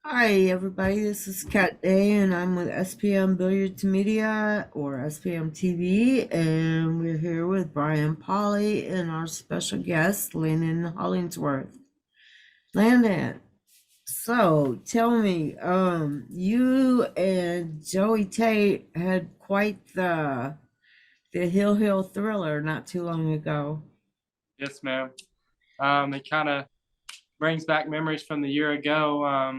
Hi, everybody. This is Kat Day, and I'm with SPM Billiards Media or SPM TV, and we're here with Brian Pauley and our special guest, Landon Hollingsworth. Landon, so tell me, you and Joey Tate had quite the Hill thriller not too long ago. Yes, ma'am. It kind of brings back memories from the year ago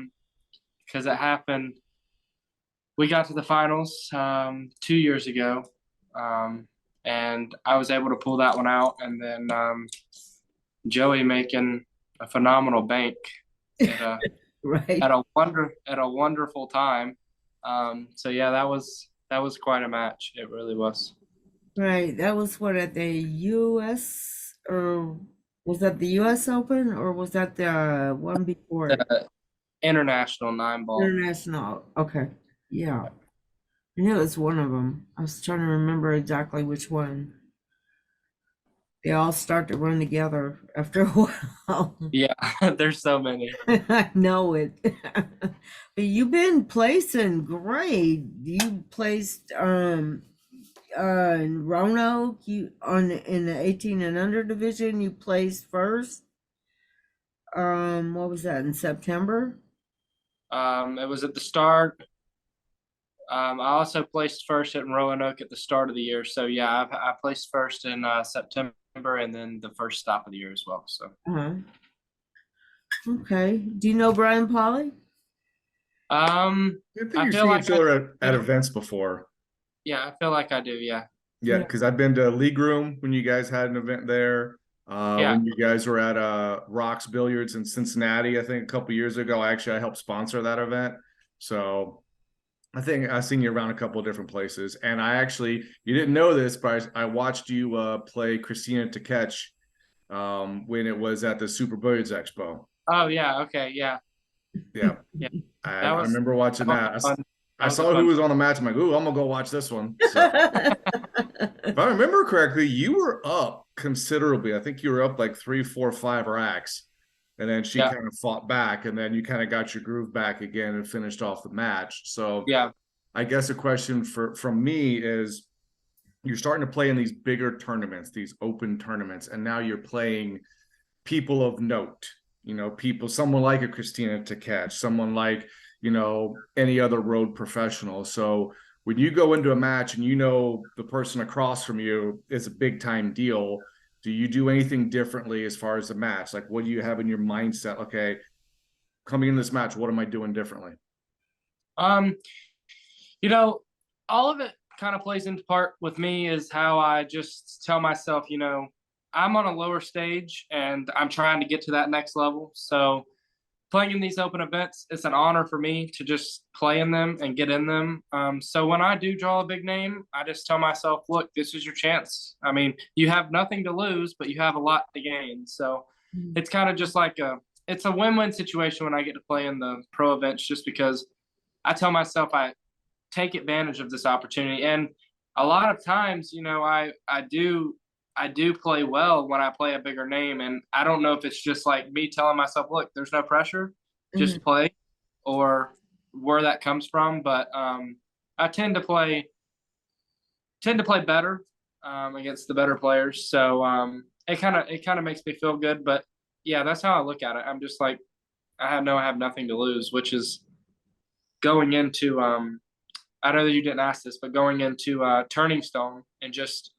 because it happened. We got to the finals 2 years ago, um, and I was able to pull that one out. And then Joey making a phenomenal bank at a Right, at a wonderful time. So yeah, that was quite a match. It really was. right. That was what at the US or was that the US Open or was that the one before it? The international 9 ball. International. Okay. Yeah. I knew it was one of them. I was trying to remember exactly which one. They all start to run together after a while. Yeah, there's so many. I know it. But you've been placing great. You placed in Roanoke, you on in the 18 and under division, you placed first. What was that in September? It was at the start. I also placed first at Roanoke at the start of the year. So yeah, I placed first in September and then the first stop of the year as well. So Uh-huh. Okay. Do you know Brian Polly? I think I you've feel seen like each I other at do. events before. Yeah, I feel like I do. Yeah, Yeah, Yeah. because I've been to League Room when you guys had an event there. yeah. When you guys were at Rocks Billiards in Cincinnati, I think a couple years ago. Actually, I helped sponsor that event. So I think I've seen you around a couple of different places. And I actually, you didn't know this, but I watched you play Christina to catch when it was at the Super Billiards Expo. Oh yeah. Okay. Yeah. Yeah, Yeah. I That was remember watching that was that. fun. I That was a saw who fun. was on the match. I'm like, ooh, I'm gonna go watch this one. So if I remember correctly, you were up considerably. I think you were up like 3, 4, 5 racks, and then she Yeah. kind of fought back, and then you kind of got your groove back again and finished off the match. So Yeah. I guess a question from me is you're starting to play in these bigger tournaments, these open tournaments, and now you're playing people of note. People, someone like a Christina to catch, someone like, any other road professional. So when you go into a match and the person across from you is a big time deal, do you do anything differently as far as the match? Like, what do you have in your mindset? Okay, coming in this match, what am I doing differently? Um. You know, all of it kind of plays into part with me is how I just tell myself, I'm on a lower stage and I'm trying to get to that next level. So playing in these open events, it's an honor for me to just play in them and get in them. So when I do draw a big name, I just tell myself, look, this is your chance. I mean, you have nothing to lose, but you have a lot to gain. So it's kind of just like it's a win-win situation when I get to play in the pro events, just because I tell myself I take advantage of this opportunity. And a lot of times, I do play well when I play a bigger name. And I don't know if it's just like me telling myself, look, there's no pressure, Mhm. just play, or where that comes from. But I tend to play better against the better players. So it kind of makes me feel good. But yeah, that's how I look at it. I'm just like, I have nothing to lose, which is going into I know that you didn't ask this, but going into Turning Stone and just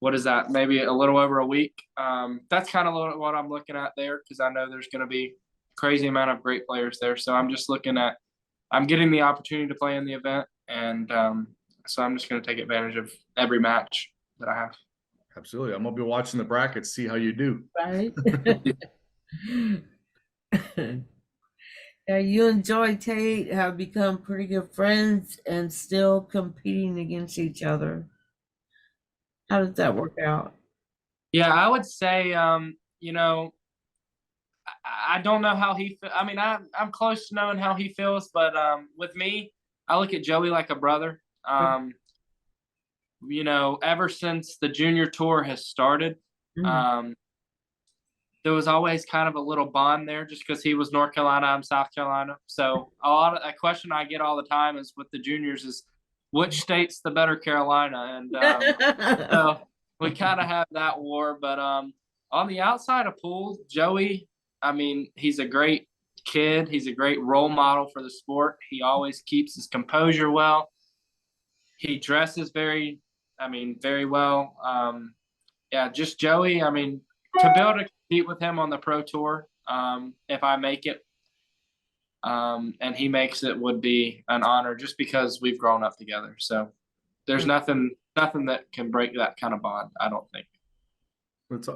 what is that? Maybe a little over a week. That's kind of what I'm looking at there, because I know there's going to be crazy amount of great players there. So I'm just looking at I'm getting the opportunity to play in the event, and so I'm just going to take advantage of every match that I have. Absolutely. I'm gonna be watching the brackets, see how you do. Right? Yeah, you and Joy Tate have become pretty good friends and still competing against each other. How does that work out? Yeah, I would say, I don't know how he. I mean, I'm close to knowing how he feels, but with me, I look at Joey like a brother. Ever since the junior tour has started, Mhm. um, there was always kind of a little bond there just because he was North Carolina, I'm South Carolina. So a question I get all the time is with the juniors is which state's the better Carolina? And so we kind of have that war. But on the outside of pool, Joey, I mean, he's a great kid. He's a great role model for the sport. He always keeps his composure well. He dresses very well. Yeah, just Joey. I mean, to be able to compete with him on the pro tour, if I make it, and he makes it, would be an honor just because we've grown up together. So there's nothing that can break that kind of bond, I don't think.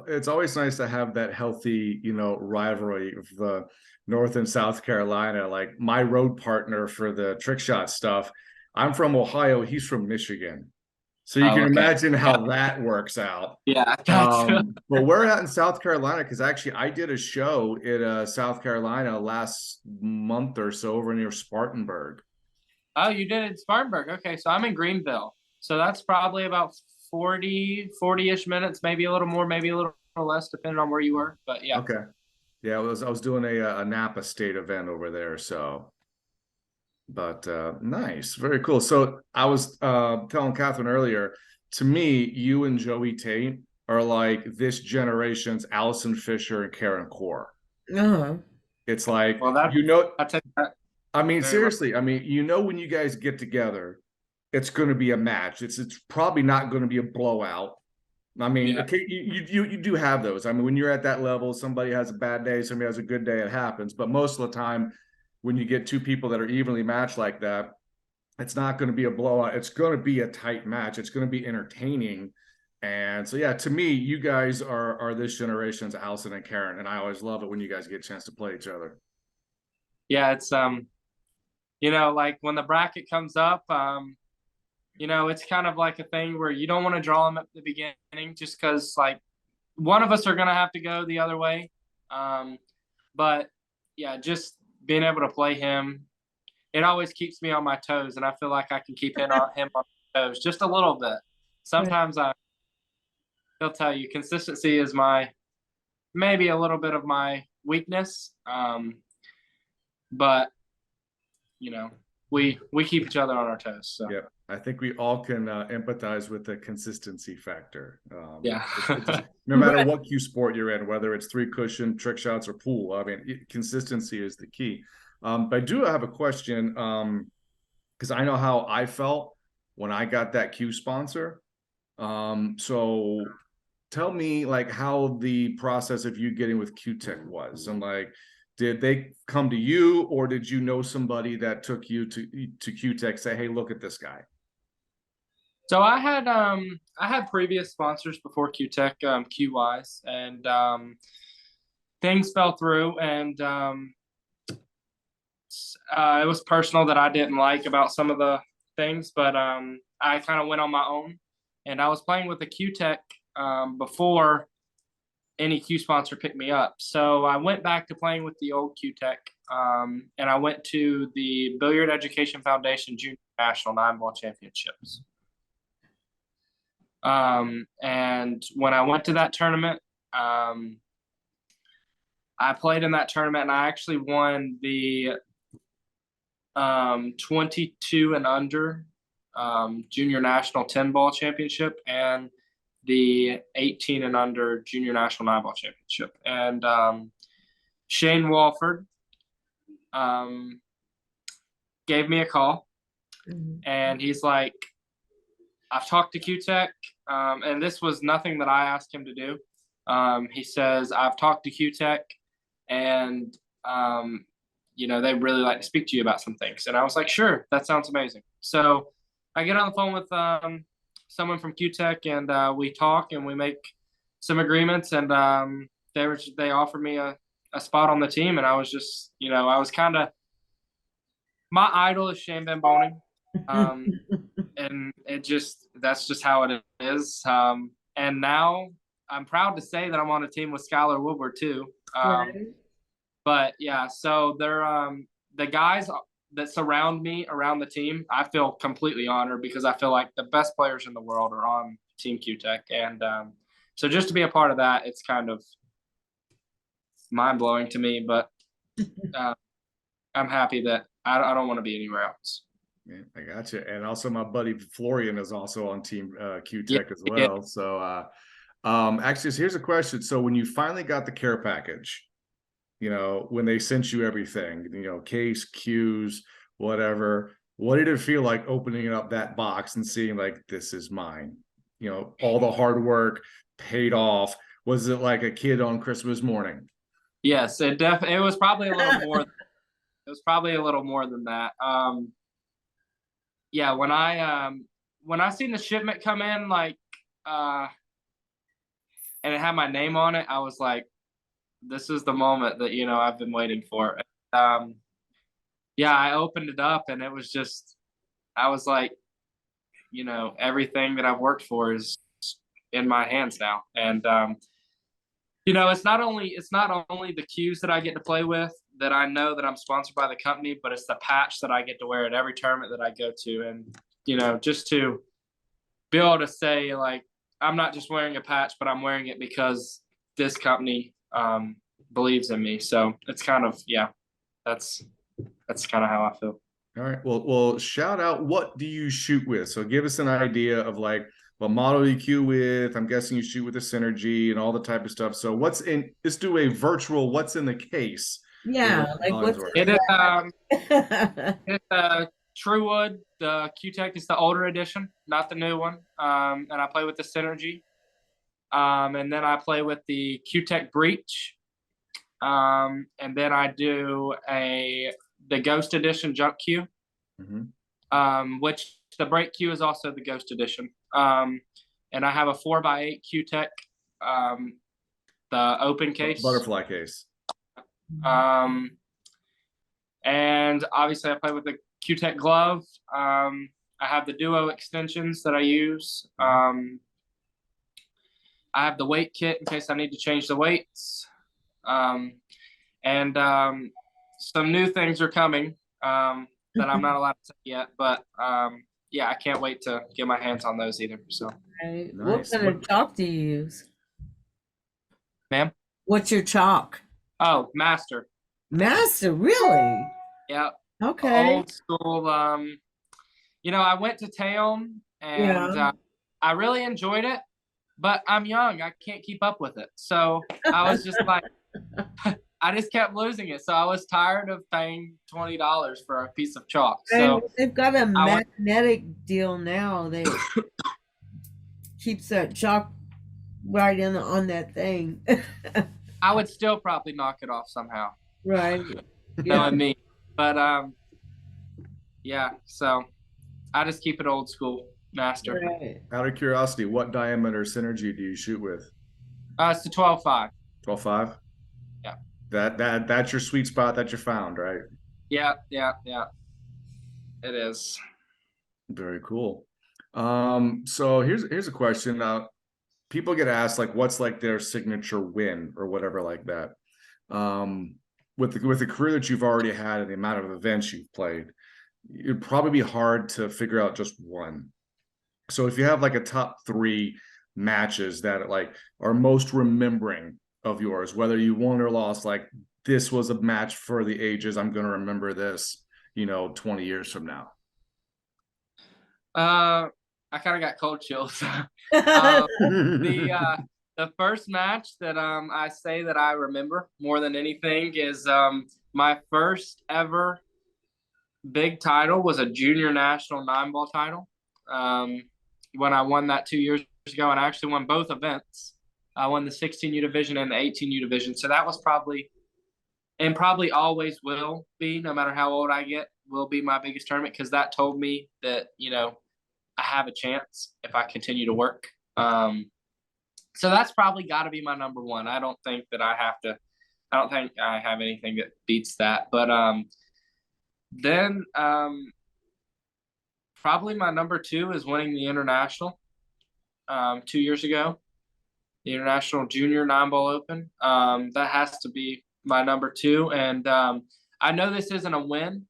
It's always nice to have that healthy, rivalry of the North and South Carolina. Like my road partner for the trick shot stuff, I'm from Ohio, he's from Michigan. So you can imagine how that works out. Yeah. But we're out in South Carolina because actually I did a show in South Carolina last month or so over near Spartanburg. Oh, you did it in Spartanburg. Okay, so I'm in Greenville. So that's probably about 40-ish minutes, maybe a little more, maybe a little less, depending on where you were. But yeah. Okay. Yeah, I was doing a Napa State event over there. So, but nice, very cool. So I was telling Catherine earlier, to me, you and Joey Tate are like this generation's Allison Fisher and Karen Core. It's like, well, I'll take that. I mean, seriously, I mean, when you guys get together, it's going to be a match. It's probably not going to be a blowout. I mean, okay, you do have those. I mean, when you're at that level, somebody has a bad day, somebody has a good day, it happens. But most of the time, when you get two people that are evenly matched like that, it's not going to be a blowout. It's going to be a tight match. It's going to be entertaining. And so, yeah, to me, you guys are this generation's Allison and Karen, and I always love it when you guys get a chance to play each other. Yeah, it's like when the bracket comes up, it's kind of like a thing where you don't want to draw them at the beginning just because like one of us are going to have to go the other way. But yeah, just being able to play him, it always keeps me on my toes, and I feel like I can keep him on my toes just a little bit. Sometimes he'll tell you consistency is maybe a little bit of my weakness. But we keep each other on our toes. So. Yeah, I think we all can empathize with the consistency factor. No matter what cue sport you're in, whether it's three cushion, trick shots, or pool, I mean, consistency is the key. But I do have a question because I know how I felt when I got that cue sponsor. So tell me like how the process of you getting with Q-Tech was, and like, did they come to you, or did you know somebody that took you to Q-Tech, say, hey, look at this guy? So I had previous sponsors before Q-Tech, Q-Wise, and things fell through, and it was personal that I didn't like about some of the things, but I kind of went on my own, and I was playing with the Q-Tech before any Q sponsor picked me up. So I went back to playing with the old Q-Tech, and I went to the Billiard Education Foundation Junior National 9-Ball Championships. And when I went to that tournament, I played in that tournament, and I actually won the 22 and under Junior National 10-Ball Championship and the 18 and under Junior National 9-Ball Championship. And Shane Walford gave me a call, and he's like, I've talked to Q-Tech, and this was nothing that I asked him to do. He says, I've talked to Q-Tech, and they really like to speak to you about some things. And I was like, sure, that sounds amazing. So I get on the phone with someone from Q-Tech, and we talk and we make some agreements, and they offered me a spot on the team, and I was just, I was kind of, my idol is Shane Van Boning, and that's just how it is. And now I'm proud to say that I'm on a team with Skylar Woodward too. But yeah, so they're the guys that surround me around the team, I feel completely honored because I feel like the best players in the world are on Team Q-Tech. And so just to be a part of that, it's kind of, mind blowing to me, but I'm happy that I don't want to be anywhere else. Yeah, I got you. And also my buddy Florian is also on team Q Yeah, Tech as well. So actually, so here's a question. So when you finally got the care package, you know, when they sent you everything, you know, case, cues, whatever, what did it feel like opening up that box and seeing like, this is mine? You know, all the hard work paid off. Was it like a kid on Christmas morning? Yes, it was probably a little more. It was probably a little more than that. Yeah, when I seen the shipment come in, like, and it had my name on it, I was like, this is the moment that, you know, I've been waiting for. Yeah, I opened it up and it was just, I was like, you know, everything that I've worked for is in my hands now. And you know, it's not only the cues that I get to play with that I know that I'm sponsored by the company, but it's the patch that I get to wear at every tournament that I go to. And, you know, just to be able to say, like, I'm not just wearing a patch, but I'm wearing it because this company believes in me. So it's kind of, yeah, that's kind of how I feel. All right. Well, shout out. What do you shoot with? So give us an idea of like what model you cue with. I'm guessing you shoot with the Synergy and all the type of stuff. So what's in? Let's do a virtual. What's in the case? Yeah, like what's It is it's Truewood. The Q-Tech is the older edition, not the new one. And I play with the Synergy. And then I play with the Q-Tech Breach. And then I do the Ghost Edition Jump Q, which the Break Q is also the Ghost Edition. And I have a 4x8 Q-Tech, the open case. Butterfly case. And obviously I play with the Q-Tech glove. I have the Duo extensions that I use. I have the weight kit in case I need to change the weights. And some new things are coming that I'm not allowed to say yet, but yeah, I can't wait to get my hands on those either. So, Right. Nice. What kind of chalk do you use? ma'am? What's your chalk? Oh, Master. Master, really? Yeah. Okay. Old school. You know, I went to town and Yeah. I really enjoyed it, but I'm young. I can't keep up with it. So I was just like, I just kept losing it. So I was tired of paying $20 for a piece of chalk. And So they've got a magnetic deal now that keeps that chalk right in on that thing. I would still probably knock it off somehow. Right. Knowing me. But yeah, so I just keep it old school, Master. Right. Out of curiosity, what diameter Synergy do you shoot with? It's the 12.5. 12.5? Yeah. That's your sweet spot that you found, right? Yeah. It is. Very cool. So here's a question. People get asked like, what's like their signature win or whatever like that. With the career that you've already had and the amount of events you've played, it'd probably be hard to figure out just one. So if you have like a top 3 matches that like are most remembering of yours, whether you won or lost, like this was a match for the ages, I'm going to remember this, 20 years from now. I kind of got cold chills. The first match that I say that I remember more than anything is my first ever big title was a junior national 9-ball title. When I won that 2 years ago, and I actually won both events. I won the 16U division and the 18U division. So that was probably always will be, no matter how old I get, will be my biggest tournament, because that told me that, I have a chance if I continue to work. So that's probably got to be my number one. I don't think I have anything that beats that. But then probably my number 2 is winning the international 2 years ago, the International Junior 9-Ball Open. That has to be my number 2. And I know this isn't a win,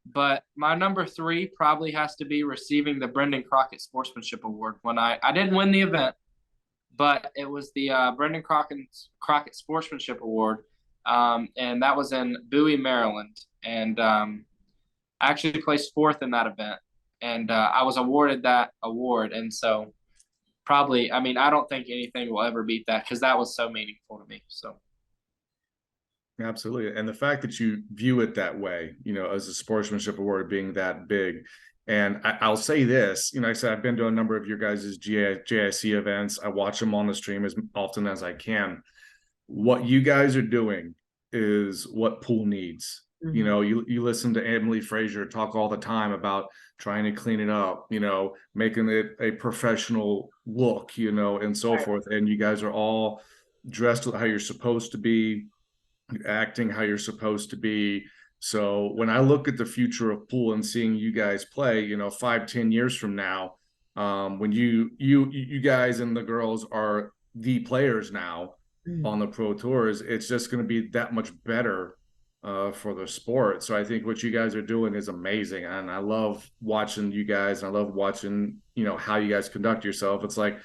but my number 3 probably has to be receiving the Brendan Crockett Sportsmanship Award. When I didn't win the event, but it was the Brendan Crockett Sportsmanship Award. and that was in Bowie, Maryland. And I actually placed fourth in that event, and I was awarded that award. And so probably, I mean, I don't think anything will ever beat that because that was so meaningful to me. So. Absolutely. And the fact that you view it that way, you know, as a sportsmanship award being that big. And I'll say this, you know, I said, I've been to a number of your guys' JIC events. I watch them on the stream as often as I can. What you guys are doing is what pool needs. Mm-hmm. You know, you listen to Emily Frazier talk all the time about trying to clean it up, you know, making it a professional look, you know, and so forth. And you guys are all dressed how you're supposed to be, acting how you're supposed to be. So when I look at the future of pool and seeing you guys play, you know, 5-10 years from now, when you guys and the girls are the players now on the pro tours, it's just going to be that much better for the sport. So I think what you guys are doing is amazing, and I love watching you guys. And I love watching, you know, how you guys conduct yourself. It's like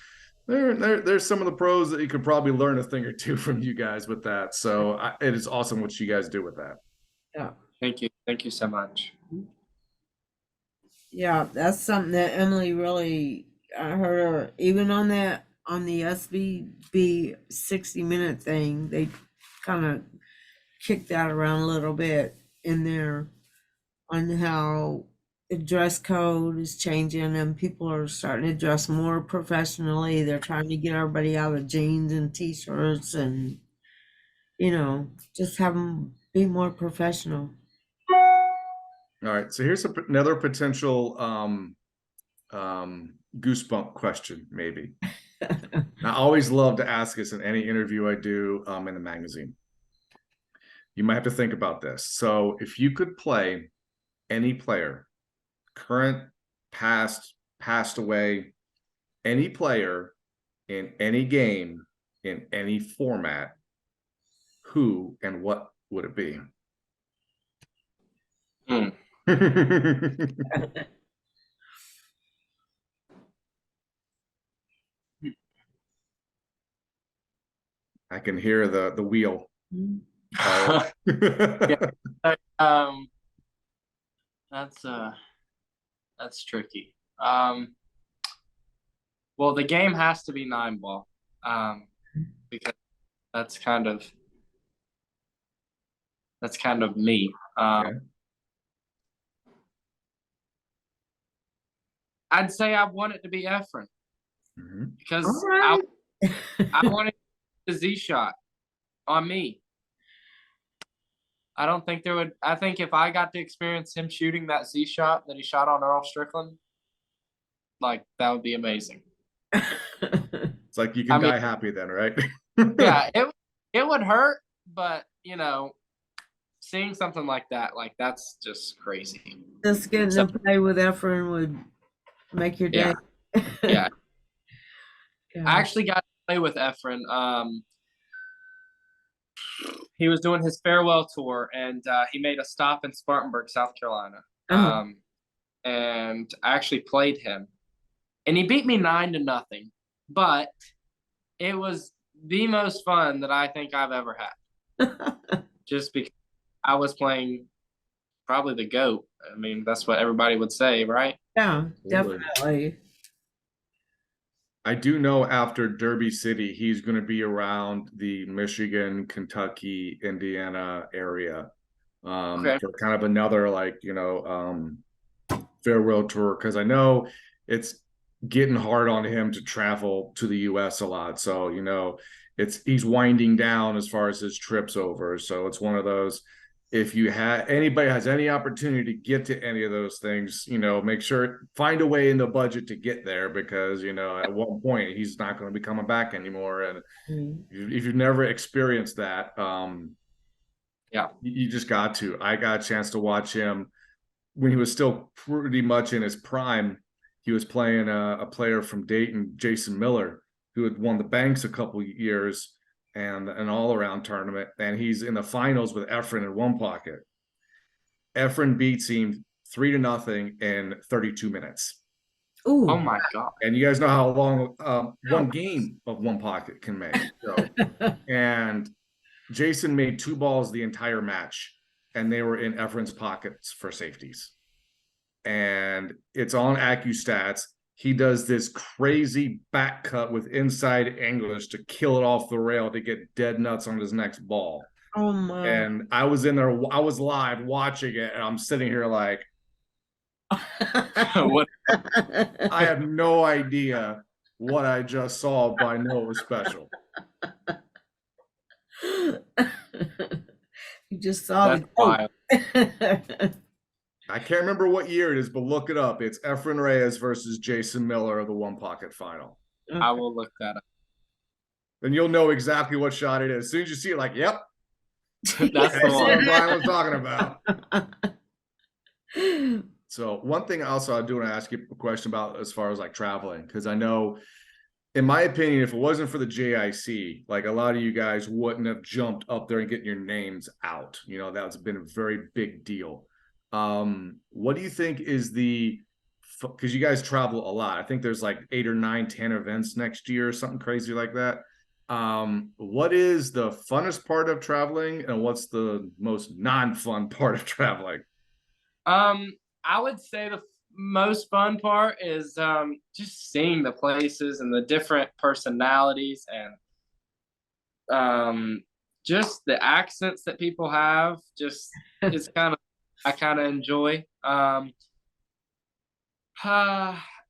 there's some of the pros that you could probably learn a thing or two from you guys with that. So it is awesome what you guys do with that. Yeah. Thank you so much. Yeah, that's something that Emily really, I heard her, even on the SBB 60-minute thing, they kind of kicked that around a little bit in there on how the dress code is changing and people are starting to dress more professionally. They're trying to get everybody out of jeans and t-shirts and, you know, just have them be more professional. All right, so here's another potential goosebump question, maybe. I always love to ask this in any interview I do in the magazine. You might have to think about this. So if you could play any player, current, past, passed away, any player in any game, in any format, who and what would it be? I can hear the wheel. Yeah. That's tricky. Well, the game has to be 9-ball, because that's kind of me. Okay. I'd say I want it to be Efren, because right. I wanted the Z shot on me. I don't think there would. I think if I got to experience him shooting that Z shot that he shot on Earl Strickland, like that would be amazing. It's like you can die happy then, right? Yeah, it would hurt, but you know, seeing something like that, like that's just crazy. Just getting to play with Efren would make your day. Yeah. I actually got to play with Efren. He was doing his farewell tour, and he made a stop in Spartanburg, South Carolina. And I actually played him, and he beat me 9-0. But it was the most fun that I think I've ever had. Just because I was playing probably the GOAT. I mean, that's what everybody would say, right? Yeah, definitely. I do know after Derby City, he's going to be around the Michigan, Kentucky, Indiana area for kind of another, like, you know, farewell tour. Because I know it's getting hard on him to travel to the U.S. a lot. So, you know, he's winding down as far as his trips over. So it's one of those, if you anybody has any opportunity to get to any of those things, you know, make sure, find a way in the budget to get there, because, you know, at one point he's not going to be coming back anymore. And if you've never experienced that, you just got to. I got a chance to watch him when he was still pretty much in his prime. He was playing a player from Dayton, Jason Miller, who had won the Banks a couple years and an all-around tournament, and he's in the finals with Efren in one pocket. Efren beats him 3-0 in 32 minutes. Ooh. Oh my God. And you guys know how long one game of one pocket can make. So, and Jason made 2 balls the entire match, and they were in Efren's pockets for safeties. And it's on AccuStats. He does this crazy back cut with inside English to kill it off the rail to get dead nuts on his next ball. Oh my! And I was in there, I was live watching it, and I'm sitting here like, What? I have no idea what I just saw, but I know it was special. You just saw That's wild. I can't remember what year it is, but look it up. It's Efren Reyes versus Jason Miller of the One Pocket Final. I will look that up. Then you'll know exactly what shot it is. As soon as you see it, like, yep, That's that's the what one. Brian was talking about. So one thing also I do want to ask you a question about as far as like traveling, because I know, in my opinion, if it wasn't for the JIC, like a lot of you guys wouldn't have jumped up there and getting your names out. You know, that's been a very big deal. What do you think is because you guys travel a lot. I think there's like 8 or 9, 10 events next year or something crazy like that. What is the funnest part of traveling, and what's the most non-fun part of traveling? I would say the most fun part is just seeing the places and the different personalities and just the accents that people have. Just it's I kind of enjoy. I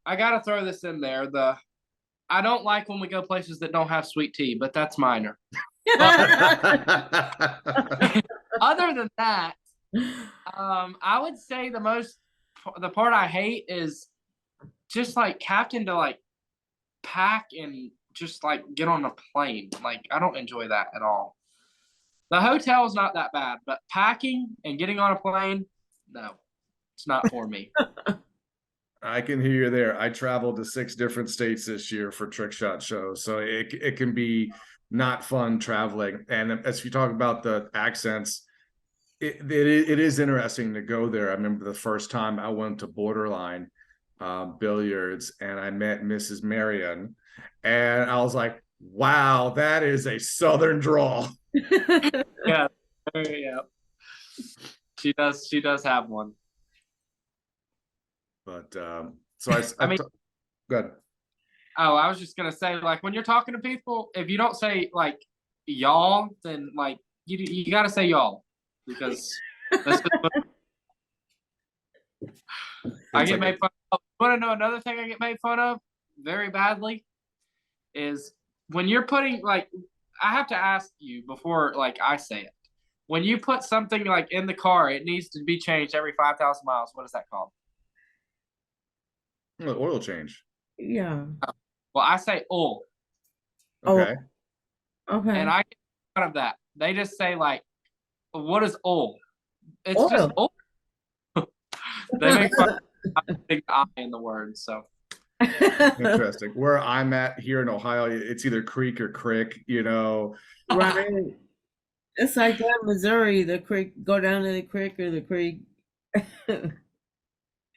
gotta throw this in there. I don't like when we go places that don't have sweet tea, but that's minor. Other than that, I would say the part I hate is just like having to like pack and just like get on a plane. Like I don't enjoy that at all. The hotel is not that bad, but packing and getting on a plane, no, it's not for me. I can hear you there. I traveled to 6 different states this year for trick shot shows, so it can be not fun traveling. And as you talk about the accents, it is interesting to go there. I remember the first time I went to Borderline Billiards, and I met Mrs. Marion, and I was like, wow, that is a Southern drawl. Yeah. She does have one. But so I mean, go ahead. Oh, I was just gonna say, like, when you're talking to people, if you don't say like y'all, then like you gotta say y'all, because that's I get made fun of. Want to know another thing I get made fun of very badly is when you're putting, like, I have to ask you before like I say it. When you put something like in the car, it needs to be changed every 5,000 miles. What is that called? Oil change. Yeah. Well, I say oil. Okay. Okay. And I get fun of that. They just say like, what is oil? It's Oil. just oil. They make fun of a big I in the word. So Interesting. Where I'm at here in Ohio, it's either creek or crick, you know. Right. It's like that in Missouri, the creek, go down to the creek or the creek.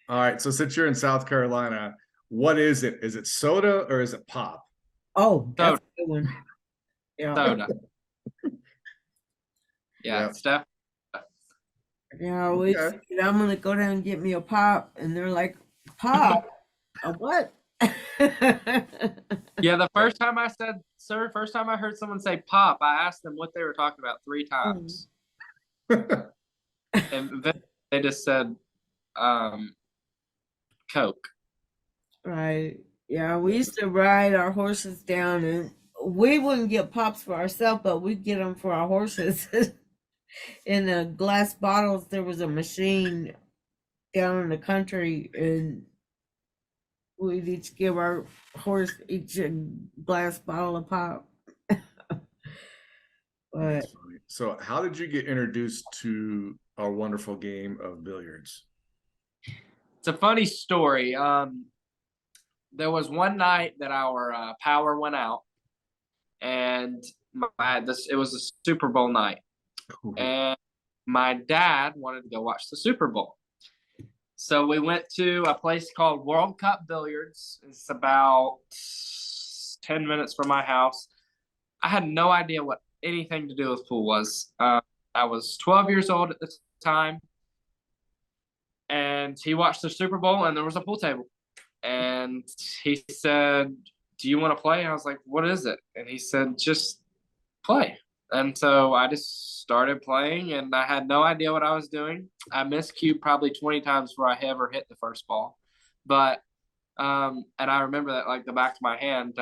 All right. So since you're in South Carolina, what is it? Is it soda or is it pop? Oh, that's a good one. Yeah. soda. Yeah, Yep. Steph. Yeah, we Okay. said, I'm gonna go down and get me a pop, and they're like, pop? A what? Yeah, the first time I said, sir, first time I heard someone say pop, I asked them what they were talking about 3 times. And then they just said Coke. Right. Yeah, we used to ride our horses down, and we wouldn't get pops for ourselves, but we'd get them for our horses. In the glass bottles, there was a machine down in the country, and we'd each give our horse each a glass bottle of pop. But So how did you get introduced to our wonderful game of billiards? It's a funny story. There was one night that our power went out, and it was a Super Bowl night, and my dad wanted to go watch the Super Bowl. So we went to a place called World Cup Billiards. It's about 10 minutes from my house. I had no idea what anything to do with pool was. I was 12 years old at the time, and he watched the Super Bowl, and there was a pool table. And he said, "Do you want to play?" And I was like, "What is it?" And he said, "Just play." And so I just started playing, and I had no idea what I was doing. I miscued probably 20 times before I ever hit the first ball. But and I remember that like the back of my hand.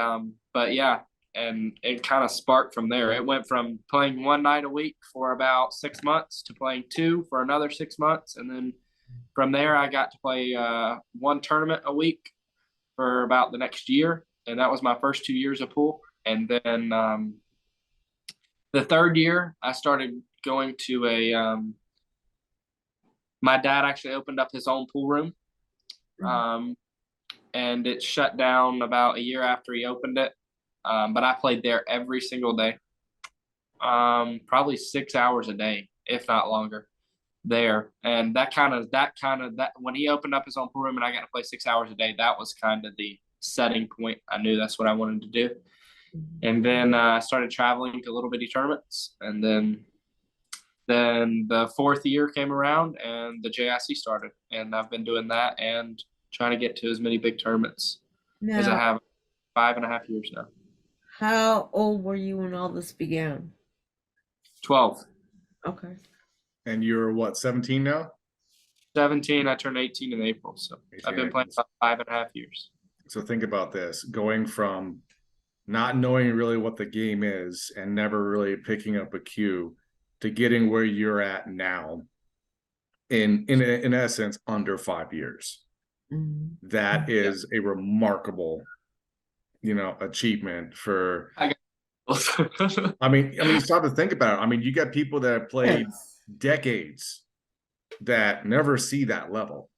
But yeah, and it kind of sparked from there. It went from playing one night a week for about 6 months to playing two for another 6 months. And then from there, I got to play one tournament a week for about the next year. And that was my first 2 years of pool. And then the third year, I started going to my dad actually opened up his own pool room. And it shut down about a year after he opened it. But I played there every single day, probably 6 hours a day, if not longer there. And that when he opened up his own pool room and I got to play 6 hours a day, that was kind of the setting point. I knew that's what I wanted to do. And then I started traveling to little bitty tournaments. And then the fourth year came around and the JIC started. And I've been doing that and trying to get to as many big tournaments as I have 5.5 years now. How old were you when all this began? 12. Okay. And you're what, 17 now? 17. I turned 18 in April. So I've been playing about 5.5 years. So think about this, going from not knowing really what the game is and never really picking up a cue to getting where you're at now in essence, under 5 years. Mm-hmm. That is a remarkable, achievement for, I mean, you stop to think about it. I mean, you got people that have played decades that never see that level.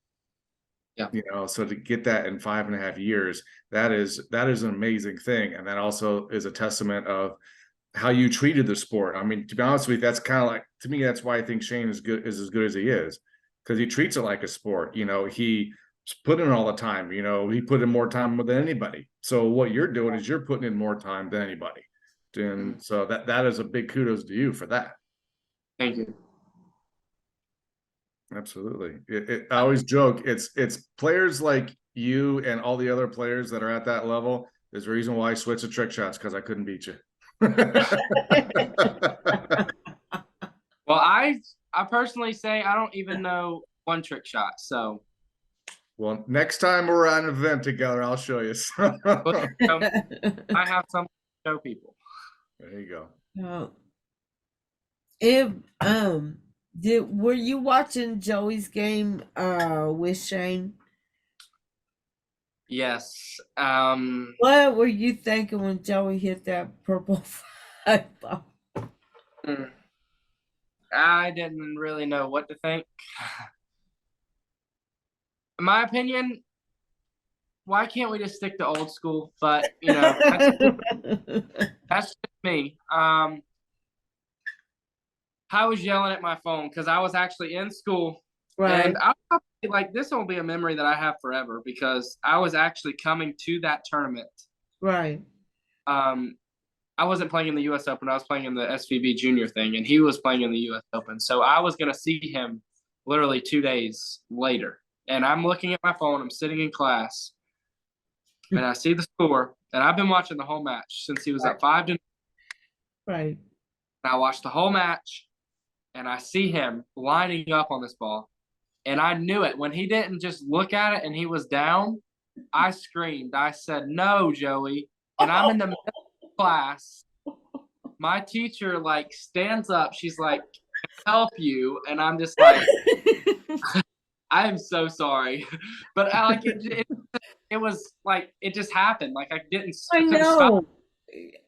Yeah. So to get that in 5.5 years, that is an amazing thing. And that also is a testament of how you treated the sport. I mean, to be honest with you, that's kind of like, to me, that's why I think Shane is as good as he is, because he treats it like a sport. He put in all the time, he put in more time than anybody. So what you're doing is you're putting in more time than anybody. And so that is a big kudos to you for that. Thank you. Absolutely. I always joke, it's players like you and all the other players that are at that level. There's a reason why I switched to trick shots, because I couldn't beat you. Well, I personally say I don't even know one trick shot. So, well, next time we're at an event together, I'll show you. I have something to show people. There you go. Were you watching Joey's game with Shane? Yes. What were you thinking when Joey hit that purple 5 ball? I didn't really know what to think. In my opinion, why can't we just stick to old school? But that's just me. I was yelling at my phone because I was actually in school. Right. And I like, this will be a memory that I have forever, because I was actually coming to that tournament. Right. I wasn't playing in the U.S. Open. I was playing in the SVB Junior thing, and he was playing in the U.S. Open. So I was going to see him literally 2 days later. And I'm looking at my phone. I'm sitting in class, and I see the score. And I've been watching the whole match since he was at 5-0. Right. And I watched the whole match, and I see him lining up on this ball. And I knew it. When he didn't just look at it and he was down, I screamed. I said, "No, Joey." And I'm in the middle of class. My teacher, stands up. She's like, "Help you." And I'm just like, I am so sorry. But it was like, it just happened. Like, I couldn't stop.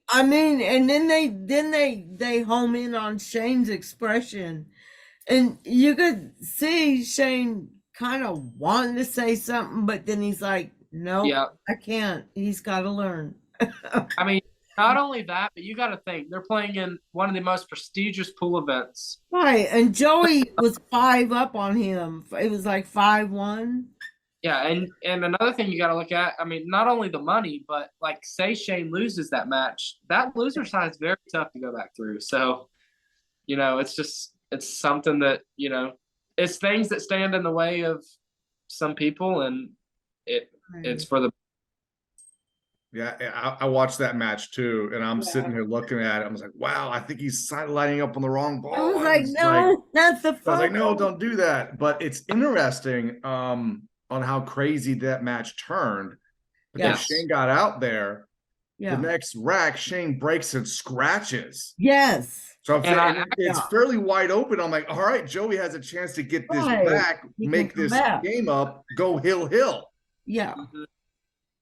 I mean, and then they home in on Shane's expression, and you could see Shane kind of wanting to say something, but then he's like, "No, I can't. He's got to learn." I mean, not only that, but you got to think they're playing in one of the most prestigious pool events. Right, and Joey was 5 up on him. It was like 5-1. Yeah, and another thing you got to look at, I mean, not only the money, but like say Shane loses that match, that loser side is very tough to go back through. So, it's something that, it's things that stand in the way of some people, and it's for the. Yeah, I watched that match too, and I'm sitting here looking at it. I was like, wow, I think he's lining up on the wrong ball. I was like, no, that's the I was like, no, don't do that. But it's interesting on how crazy that match turned, because Shane got out there. The next rack, Shane breaks and scratches. Yes. So it's fairly wide open. I'm like, all right, Joey has a chance to get this back, make this game up, go hill. Yeah.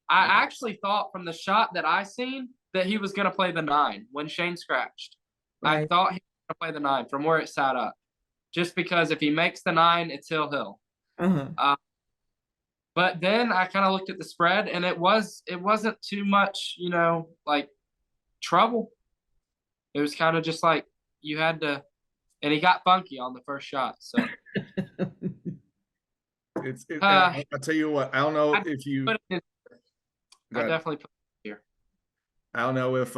I actually thought from the shot that I seen that he was going to play the 9 when Shane scratched. I thought he was going to play the 9 from where it sat up, just because if he makes the 9, it's hill. But then I kind of looked at the spread, and it wasn't too much, like trouble. It was kind of just like you had to, and he got funky on the first shot. So I'll tell you what, I don't know if you. I definitely put it here. I don't know if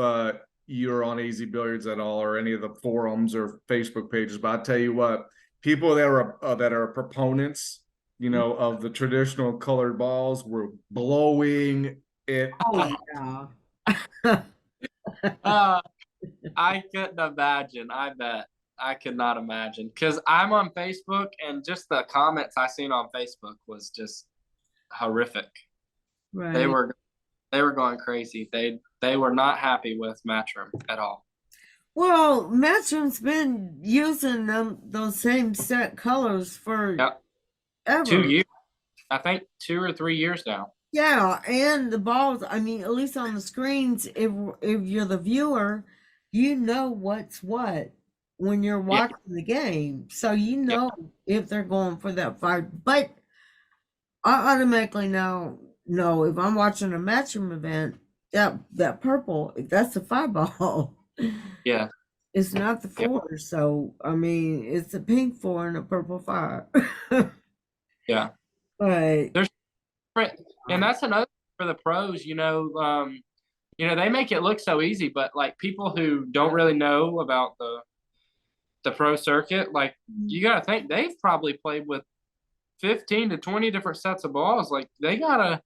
you're on AZ Billiards at all, or any of the forums or Facebook pages, but I'll tell you what, people that are proponents, of the traditional colored balls were blowing it up. I couldn't imagine. I bet. I could not imagine, because I'm on Facebook, and just the comments I seen on Facebook was just horrific. Right. They were going crazy. They were not happy with Matchroom at all. Well, Matchroom's been using those same set colors for ever. 2 years. I think 2 or 3 years now. Yeah, and the balls, I mean, at least on the screens, if you're the viewer, you know what's what when you're watching the game. So if they're going for that 5. But I automatically now know if I'm watching a Matchroom event, that purple, that's the 5 ball. Yeah. It's not the 4. So, I mean, it's a pink 4 and a purple 5. Yeah. But there's, and that's another for the pros, they make it look so easy, but like people who don't really know about the pro circuit, like you got to think they've probably played with 15 to 20 different sets of balls. Like you gotta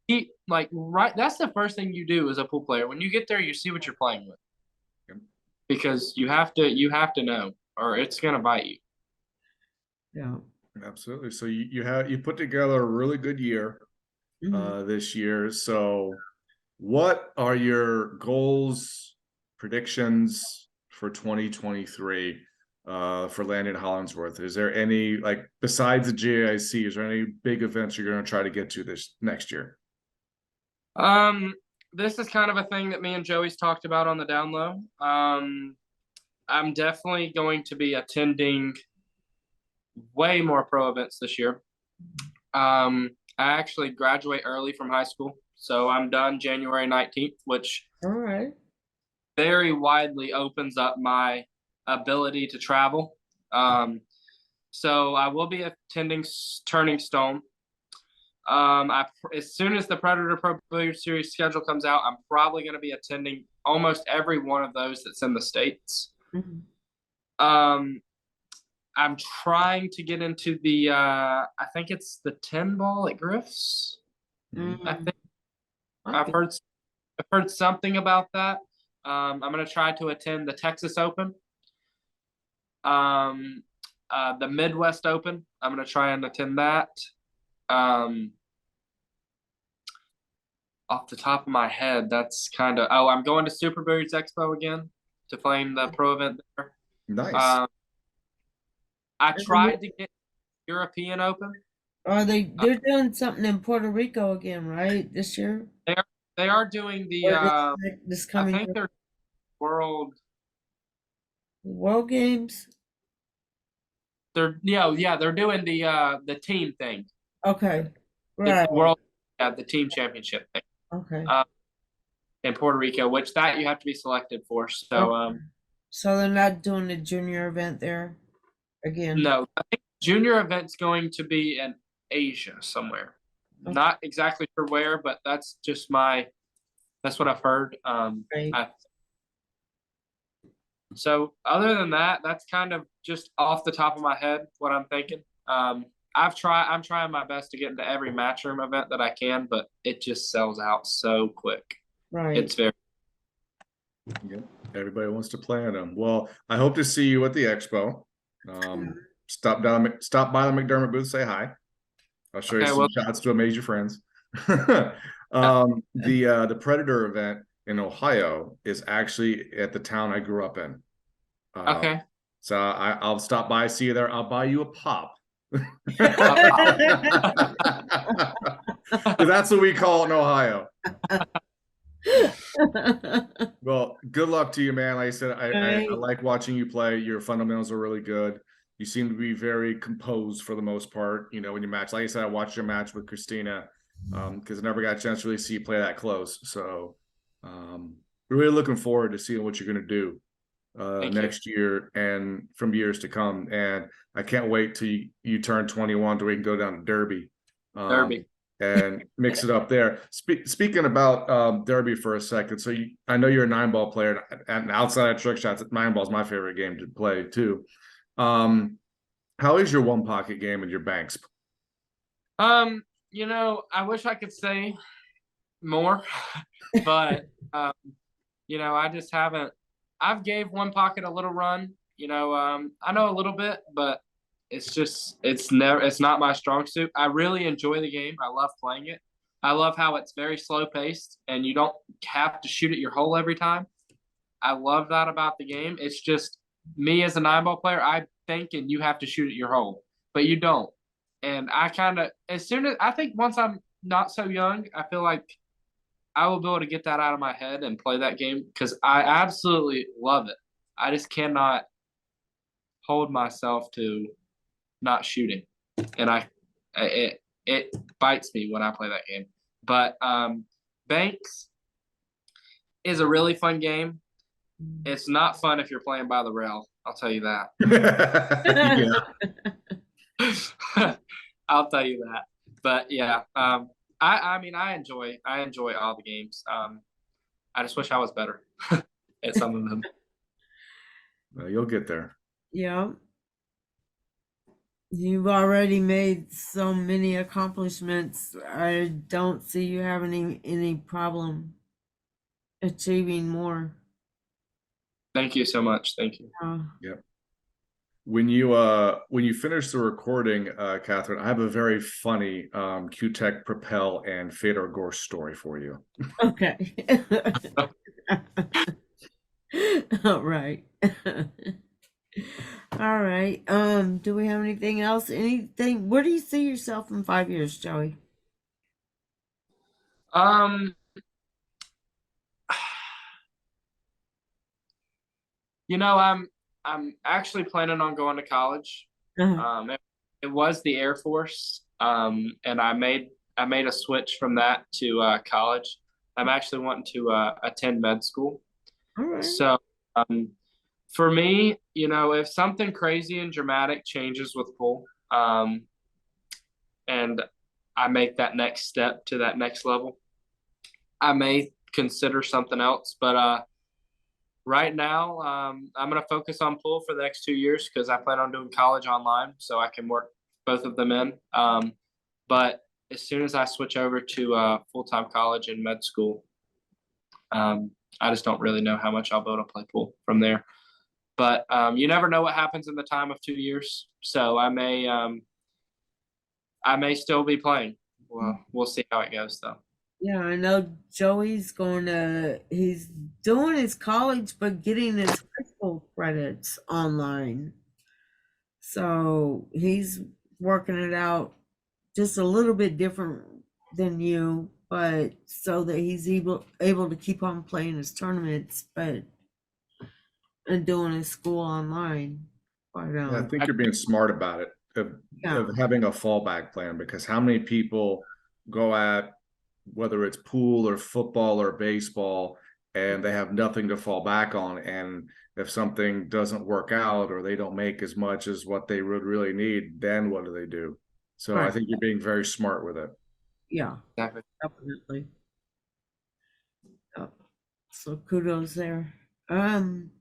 keep that's the first thing you do as a pool player. When you get there, you see what you're playing with, because you have to know, or it's gonna bite you. Yeah, absolutely. So you put together a really good year this year. So what are your goals, predictions for 2023 for Landon Hollingsworth? Is there any, besides the GIC, is there any big events you're going to try to get to this next year? This is kind of a thing that me and Joey's talked about on the down low. I'm definitely going to be attending way more pro events this year. I actually graduate early from high school, so I'm done January 19th, which very widely opens up my ability to travel. So I will be attending Turning Stone. As soon as the Predator Pro Billiards Series schedule comes out, I'm probably going to be attending almost every one of those that's in the States. I'm trying to get into the I think it's the 10 ball at Griff's. I think I've heard something about that. I'm going to try to attend the Texas Open, the Midwest Open. I'm going to try and attend that. Off the top of my head, that's kind of. Oh, I'm going to Super Billiards Expo again to claim the pro event there. Nice. I tried to get European Open. They're doing something in Puerto Rico again, right? This year? They are doing the this coming I think they're World Games. They're they're doing the team thing. Okay. Right. The team championship thing. Okay. In Puerto Rico, which that you have to be selected for. So so they're not doing the junior event there again? No, I think junior event's going to be Asia somewhere. Okay. Not exactly sure where, but that's what I've heard. Right. So other than that, that's kind of just off the top of my head what I'm thinking. I'm trying my best to get into every matchroom event that I can, but it just sells out so quick. Right. It's very. Yep. Everybody wants to play on them. Well, I hope to see you at the expo. Stop by the McDermott booth, say hi. I'll show you some shots to amaze your friends. The Predator event in Ohio is actually at the town I grew up in. Okay. So I'll stop by, see you there. I'll buy you a pop. That's what we call it in Ohio. Well, good luck to you, man. Like I said, I like watching you play. Your fundamentals are really good. You seem to be very composed for the most part, you know, when you match. Like I said, I watched your match with Christina because I never got a chance to really see you play that close. So really looking forward to seeing what you're going to do next year and from years to come. And I can't wait till you turn 21 so we can go down to Derby. And mix it up there. Speaking about Derby for a second, so I know you're a 9-ball player, and outside of trick shots, 9-ball is my favorite game to play too. How is your one pocket game and your banks? You know, I wish I could say more, but you know, I just haven't. I've gave one pocket a little run. You know, I know a little bit, but it's not my strong suit. I really enjoy the game. I love playing it. I love how it's very slow paced and you don't have to shoot at your hole every time. I love that about the game. It's just me as a 9-ball player, I think and you have to shoot at your hole, but you don't. And I think once I'm not so young, I feel like I will be able to get that out of my head and play that game because I absolutely love it. I just cannot hold myself to not shooting, and it bites me when I play that game. But banks is a really fun game. It's not fun if you're playing by the rail. I'll tell you that. I'll tell you that. But yeah, I mean I enjoy all the games. I just wish I was better at some of them. Well, you'll get there. Yeah. You've already made so many accomplishments. I don't see you having any problem achieving more. Thank you so much. Thank you. Yep. When you finish the recording, Catherine, I have a very funny Q-Tech Propel and Fedor Gore story for you. Okay. All right. All right. Do we have anything else? Anything? Where do you see yourself in 5 years, Joey? You know, I'm actually planning on going to college. It was the Air Force. And I made a switch from that to college. I'm actually wanting to attend med school. All right. So for me, you know, if something crazy and dramatic changes with pool, and I make that next step to that next level, I may consider something else. But right now, I'm going to focus on pool for the next 2 years because I plan on doing college online so I can work both of them in. But as soon as I switch over to full-time college and med school, I just don't really know how much I'll be able to play pool from there. But you never know what happens in the time of 2 years. So I may still be playing. Well, we'll see how it goes though. Yeah, I know Joey's he's doing his college, but getting his high school credits online. So he's working it out just a little bit different than you, but so that he's able to keep on playing his tournaments, and doing his school online. Yeah, I think you're being smart about it, of having a fallback plan, because how many people go at whether it's pool or football or baseball and they have nothing to fall back on, and if something doesn't work out or they don't make as much as what they would really need, then what do they do? So I Right. think you're being very smart with it. Yeah, Exactly. definitely. So kudos there. Any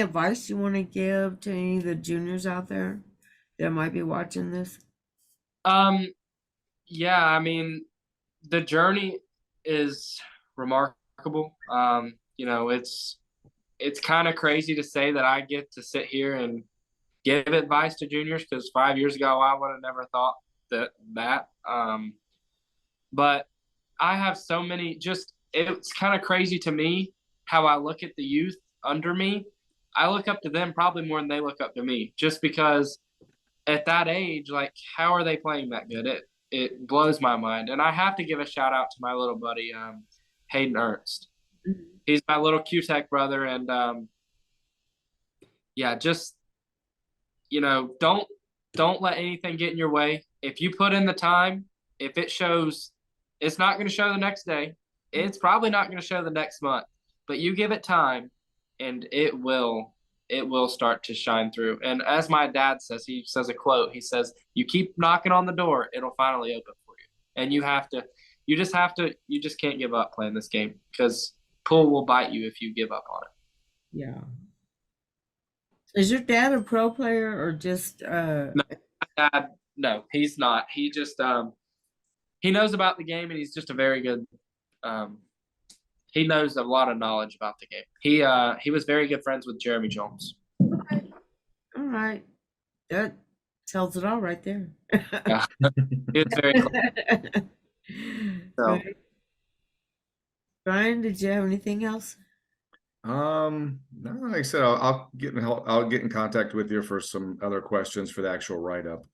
advice you want to give to any of the juniors out there that might be watching this? Yeah, I mean, the journey is remarkable. It's kind of crazy to say that I get to sit here and give advice to juniors, because 5 years ago I would have never thought that. But I have so many. Just it's kind of crazy to me how I look at the youth under me. I look up to them probably more than they look up to me, just because at that age, like, how are they playing that good? It blows my mind. And I have to give a shout out to my little buddy, Hayden Ernst. Mhm. He's my little Q-Tech brother, and yeah, just don't let anything get in your way. If you put in the time, if it shows, it's not going to show the next day. It's probably not going to show the next month, but you give it time, and it will start to shine through. And as my dad says, he says a quote. He says, "You keep knocking on the door, it'll finally open for you." And you just can't give up playing this game, because pool will bite you if you give up on it. Yeah. Is your dad a pro player or just No, Dad, no, he's not. He just he knows about the game, and he's just a very good. He knows a lot of knowledge about the game. He was very good friends with Jeremy Jones. all right? That tells it all right there. Yeah, he was very close. So Right. Brian, did you have anything else? No, like I said, I'll get in contact with you for some other questions for the actual write-up.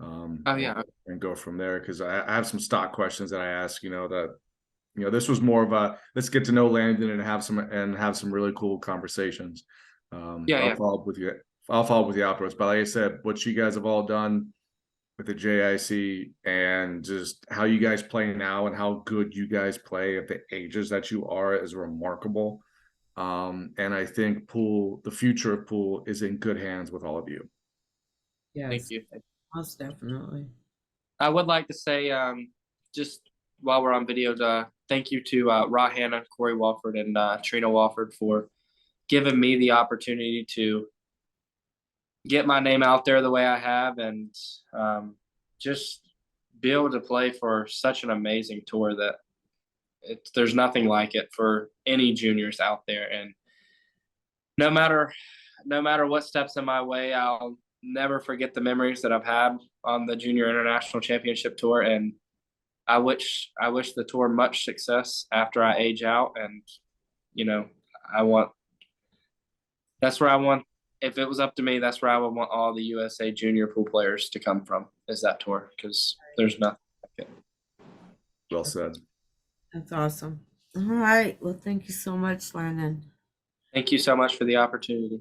oh yeah, And go from there, because I have some stock questions that I ask, this was more of a let's get to know Landon and have some really cool conversations. Yeah, I'll yeah. follow up with you. I'll follow up with you afterwards. But like I said, what you guys have all done with the JIC and just how you guys play now and how good you guys play at the ages that you are is remarkable. And I think the future of pool is in good hands with all of you. Thank Yes, you. most definitely. I would like to say, just while we're on video, thank you to Ra Hanna, Corey Walford, and Trina Walford for giving me the opportunity to get my name out there the way I have, and just be able to play for such an amazing tour that there's nothing like it for any juniors out there. And no matter what steps in my way, I'll never forget the memories that I've had on the Junior International Championship Tour. And I wish the tour much success after I age out. And that's where I want. If it was up to me, that's where I would want all the USA junior pool players to come from, is that tour, because there's nothing like it. Well said. That's awesome. All right. Well, thank you so much, Landon. Thank you so much for the opportunity.